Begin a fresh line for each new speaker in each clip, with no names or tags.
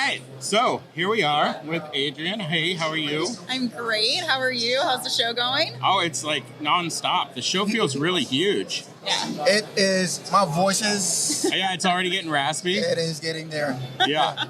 right, so here we are with Adrienne. Hey, how are you?
I'm great. How are you? How's the show going?
Oh, it's like nonstop. The show feels really huge.
Yeah.
It is. My voice is.
Yeah, it's already getting raspy.
It is getting there.
Yeah.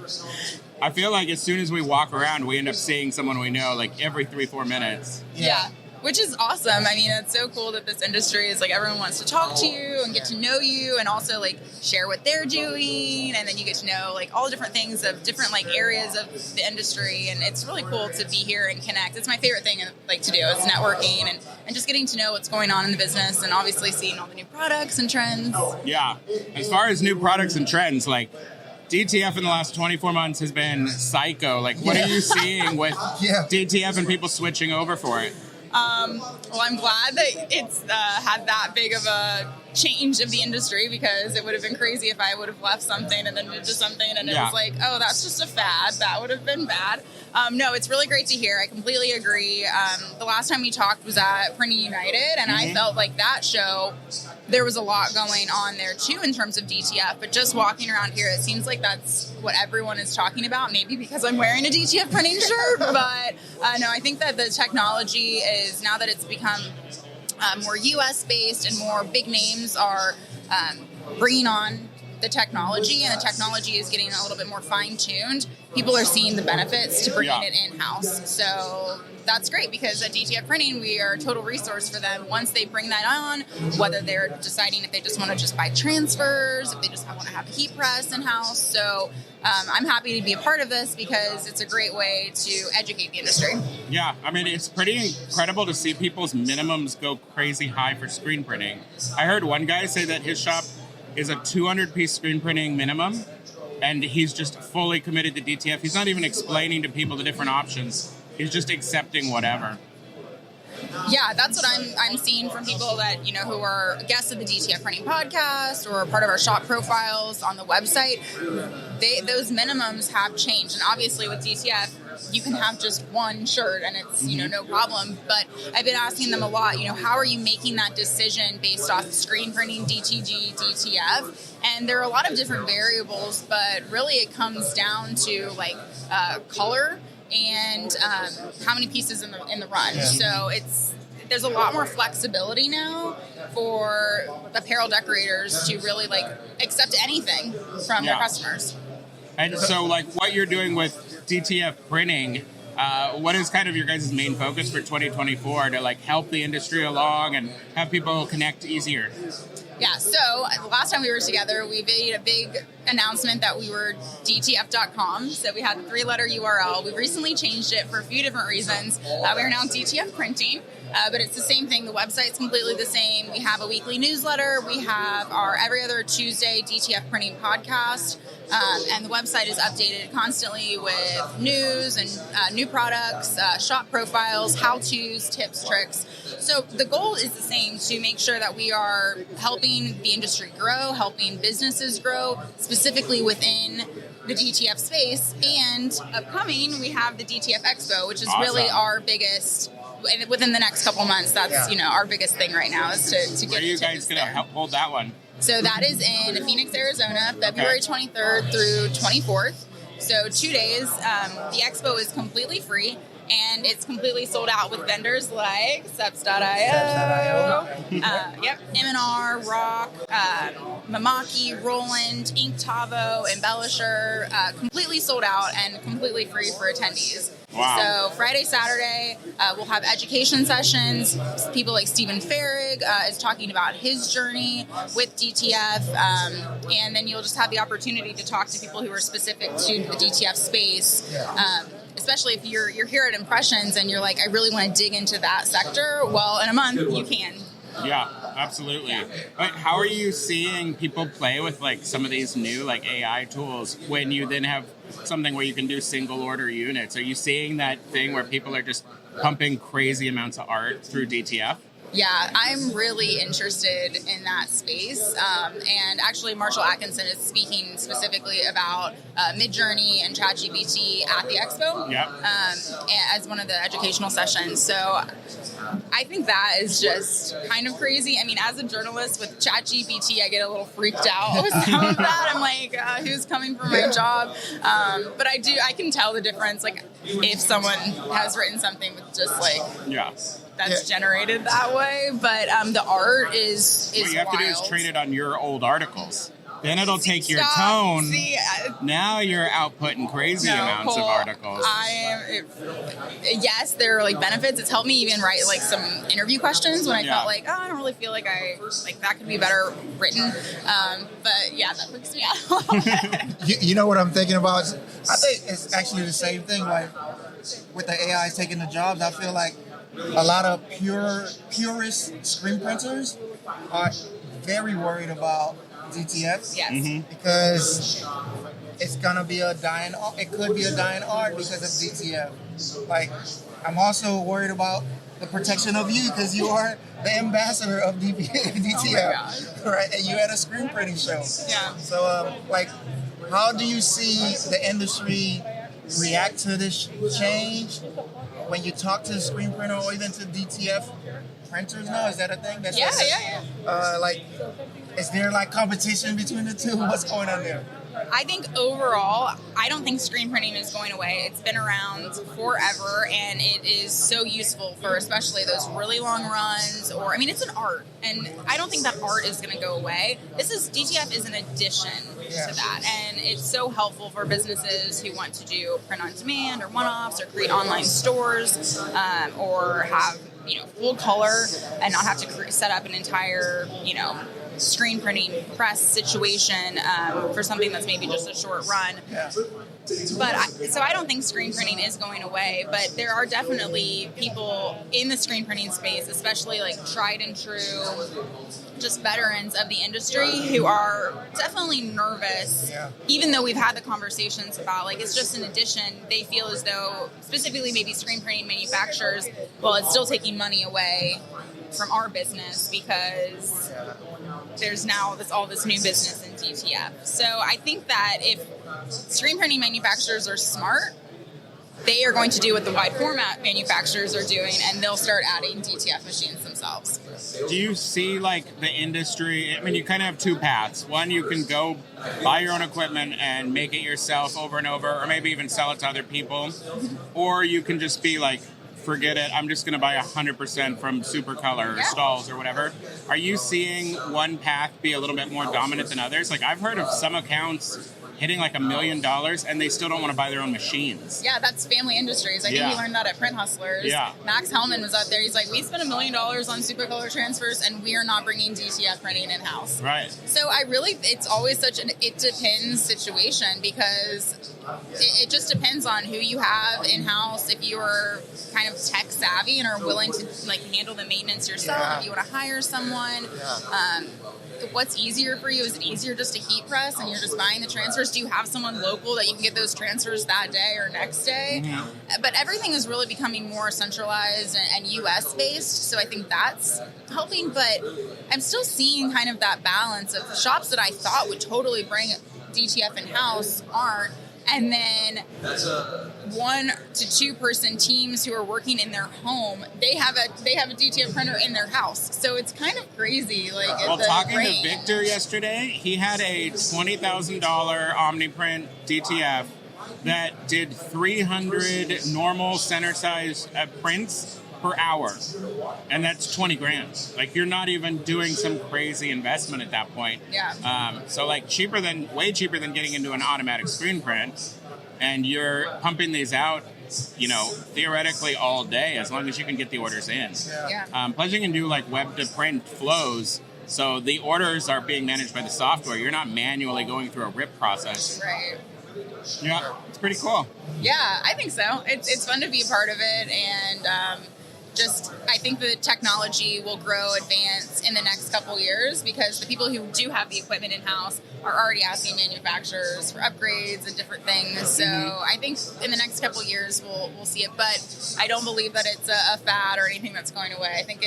I feel like as soon as we walk around, we end up seeing someone we know like every 3-4 minutes.
Yeah. Which is awesome. I mean, it's so cool that this industry is like everyone wants to talk to you and get to know you and also like share what they're doing. And then you get to know like all the different things of different like areas of the industry. And it's really cool to be here and connect. It's my favorite thing like to do is networking and just getting to know what's going on in the business and obviously seeing all the new products and trends.
Yeah. As far as new products and trends, like DTF in the last 24 months has been psycho. Like what are you seeing with DTF and people switching over for it?
Well, I'm glad that it's had that big of a change of the industry because it would have been crazy if I would have left something and then moved to something and it was like, oh, that's just a fad. That would have been bad. No, it's really great to hear. I completely agree. The last time we talked was at Printing United, and I felt like that show, there was a lot going on there too in terms of DTF, but just walking around here, it seems like that's what everyone is talking about, maybe because I'm wearing a DTF printing shirt, but no, I think that the technology is, now that it's become more US-based and more big names are bringing on the technology, and the technology is getting a little bit more fine-tuned, people are seeing the benefits to bringing it in-house. So that's great because at DTF Printing, we are a total resource for them once they bring that on, whether they're deciding if they just want to just buy transfers, if they just want to have a heat press in-house. So I'm happy to be a part of this because it's a great way to educate the industry.
Yeah, I mean, it's pretty incredible to see people's minimums go crazy high for screen printing. I heard one guy say that his shop is a 200-piece screen printing minimum, and he's just fully committed to DTF. He's not even explaining to people the different options. He's just accepting whatever.
Yeah, that's what I'm seeing from people that, you know, who are guests of the DTF Printing podcast or part of our shop profiles on the website. Those minimums have changed, and obviously with DTF, you can have just one shirt and it's, you know, no problem. But I've been asking them a lot, you know, how are you making that decision based off screen printing, DTG, DTF? And there are a lot of different variables, but really it comes down to like color and how many pieces in the run. So there's a lot more flexibility now for apparel decorators to really like accept anything from their customers.
And so like what you're doing with DTF printing, what is kind of your guys' main focus for 2024 to like help the industry along and have people connect easier?
Yeah, so the last time we were together, we made a big announcement that we were DTF.com. So we had the 3-letter URL. We recently changed it for a few different reasons. We are now DTF Printing, but it's the same thing. The website's completely the same. We have a weekly newsletter. We have our every other Tuesday DTF Printing podcast. And the website is updated constantly with news and new products, shop profiles, how-tos, tips, tricks. So the goal is the same, to make sure that we are helping the industry grow, helping businesses grow, specifically within the DTF space. And upcoming, we have the DTF Expo, which is really our biggest, within the next couple months, that's you know, our biggest thing right now is to get.
Where are you guys going to hold that one?
So that is in Phoenix, Arizona, February 23rd through 24th. So 2 days. The expo is completely free, and it's completely sold out with vendors like Seps.io, M&R, Rock, Mamaki, Roland, Ink Tavo, Embellisher, completely sold out and completely free for attendees.
Wow.
So Friday, Saturday, we'll have education sessions. People like Stephen Farrig is talking about his journey with DTF. And then you'll just have the opportunity to talk to people who are specific to the DTF space. Especially if you're here at Impressions and you're like, I really want to dig into that sector. Well, in a month, you can.
Yeah, absolutely. But how are you seeing people play with like some of these new like AI tools when you then have something where you can do single order units? Are you seeing that thing where people are just pumping crazy amounts of art through DTF?
Yeah, I'm really interested in that space. And actually, Marshall Atkinson is speaking specifically about Midjourney and ChatGPT at the expo as one of the educational sessions. So I think that is just kind of crazy. I mean, as a journalist with ChatGPT, I get a little freaked out with some of that. I'm like, who's coming for my job? But I can tell the difference. Like, if someone has written something with just like, that's generated that way. But the art is
what you have
wild.
to do is train it on your old articles. Then it'll take your
Stop.
tone.
See,
now you're outputting crazy amounts of articles.
Yes, there are like benefits. It's helped me even write like some interview questions when I felt like, I don't really feel like that could be better written. But yeah, that freaks me out a little bit.
You know what I'm thinking about? I think it's actually the same thing. Like with the AI taking the jobs, I feel like a lot of purist screen printers are very worried about DTF.
Yes.
Because it's gonna be a dying art. It could be a dying art because of DTF. Like, I'm also worried about the protection of you because you are the ambassador of DTF, right? And you had a screen printing show.
Yeah.
So, like, how do you see the industry react to this change when you talk to the screen printer or even to DTF printers now? Is that a thing? That's like, is there like competition between the two? What's going on there?
I think overall, I don't think screen printing is going away. It's been around forever, and it is so useful for especially those really long runs. Or, I mean, it's an art, and I don't think that art is going to go away. DTF is an addition to that, and it's so helpful for businesses who want to do print on demand or one-offs or create online stores or have full color and not have to set up an entire screen printing press situation for something that's maybe just a short run. But so I don't think screen printing is going away, but there are definitely people in the screen printing space, especially like tried and true, just veterans of the industry who are definitely nervous, even though we've had the conversations about like, it's just an addition. They feel as though specifically maybe screen printing manufacturers, well, it's still taking money away from our business because there's now all this new business in DTF. So I think that if screen printing manufacturers are smart, they are going to do what the wide format manufacturers are doing, and they'll start adding DTF machines themselves.
Do you see like the industry? I mean, you kind of have two paths. One, you can go buy your own equipment and make it yourself over and over, or maybe even sell it to other people, or you can just be like, forget it, I'm just going to buy 100% from Supercolor or Stalls or whatever. Are you seeing one path be a little bit more dominant than others? Like, I've heard of some accounts hitting like $1 million and they still don't want to buy their own machines.
Yeah, that's family industries. I think we learned that at Print Hustlers. Yeah. Max Hellman was out there. He's like, we spent $1 million on Supercolor transfers and we are not bringing DTF printing in-house.
Right.
So it's always such an it depends situation because it just depends on who you have in-house. If you are kind of tech savvy and are willing to like handle the maintenance yourself, if you want to hire someone, what's easier for you? Is it easier just to heat press and you're just buying the transfers? Do you have someone local that you can get those transfers that day or next day? Mm-hmm. But everything is really becoming more centralized and US based, so I think that's helping. But I'm still seeing kind of that balance of shops that I thought would totally bring DTF in-house aren't. And then 1 to 2 person teams who are working in their home, they have a DTF printer in their house. So it's kind of crazy. Like,
well, talking to Victor yesterday, he had a $20,000 OmniPrint DTF that did 300 normal center size prints per hour, and that's 20 grand. Like, you're not even doing some crazy investment at that point. So like way cheaper than getting into an automatic screen print, and you're pumping these out, theoretically all day as long as you can get the orders in. Plus you can do like web to print flows, so the orders are being managed by the software. You're not manually going through a rip process.
Right.
Yeah, it's pretty cool.
Yeah, I think so. It's fun to be a part of it, and I think the technology will advance in the next couple years because the people who do have the equipment in-house are already asking manufacturers for upgrades and different things. So I think in the next couple years we'll see it, but I don't believe that it's a fad or anything that's going away. I think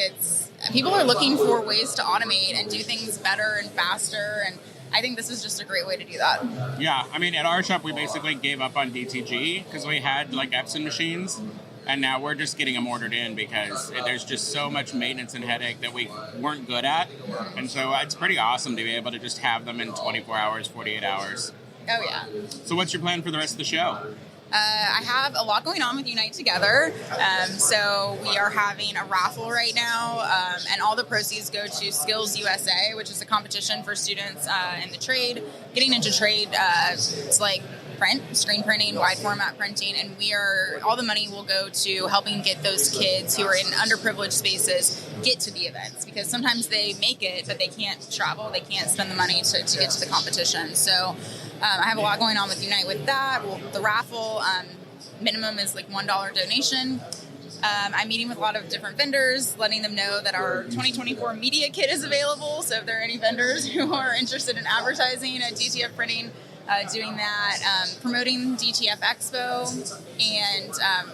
people are looking for ways to automate and do things better and faster, and I think this is just a great way to do that.
Yeah, I mean, at our shop, we basically gave up on DTG because we had like Epson machines, and now we're just getting them ordered in because there's just so much maintenance and headache that we weren't good at. And so it's pretty awesome to be able to just have them in 24 hours, 48 hours.
Oh, yeah.
So what's your plan for the rest of the show?
I have a lot going on with Unite Together. So we are having a raffle right now, and all the proceeds go to Skills USA, which is a competition for students in the trade. Getting into trade, it's like screen printing, wide format printing, and all the money will go to helping get those kids who are in underprivileged spaces get to the events, because sometimes they make it, but they can't travel, they can't spend the money to get to the competition. So I have a lot going on with Unite with that. The raffle minimum is like $1 donation. I'm meeting with a lot of different vendors, letting them know that our 2024 media kit is available. So if there are any vendors who are interested in advertising at DTF Printing, doing that, promoting DTF Expo, and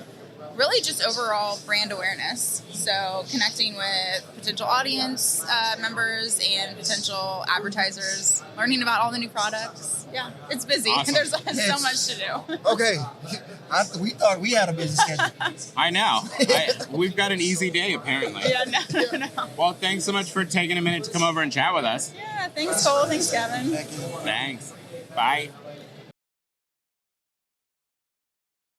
really just overall brand awareness. So connecting with potential audience members and potential advertisers, learning about all the new products. Yeah, it's busy.
Awesome.
There's so much to do.
Okay, we thought we had a busy schedule.
I know. We've got an easy day, apparently.
Yeah, no.
Well, thanks so much for taking a minute to come over and chat with us.
Yeah, thanks, Cole. Thanks, Gavin.
Thank you.
Thanks. Bye.